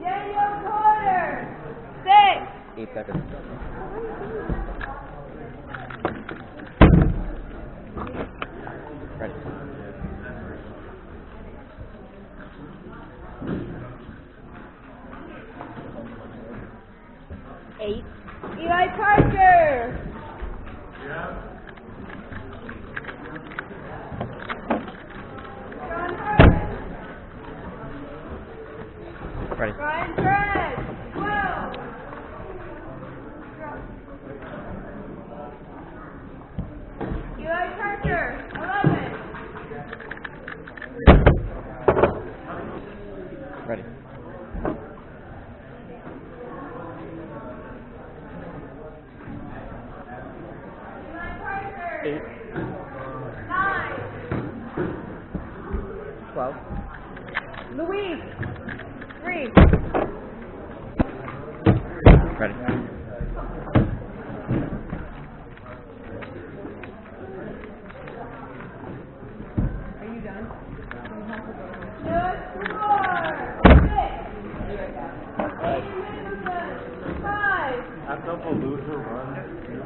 Daniel Porter. 6. 8 seconds. Ready. Eight. Eli Parker. John Hartman. Ready. Ryan Perez. 12. Eli Parker. 11. Ready. Eli Parker. 8. 9. 12. Louise. 3. Ready. Are you done? Just 4. 6. 8. 5. That's up a loser run.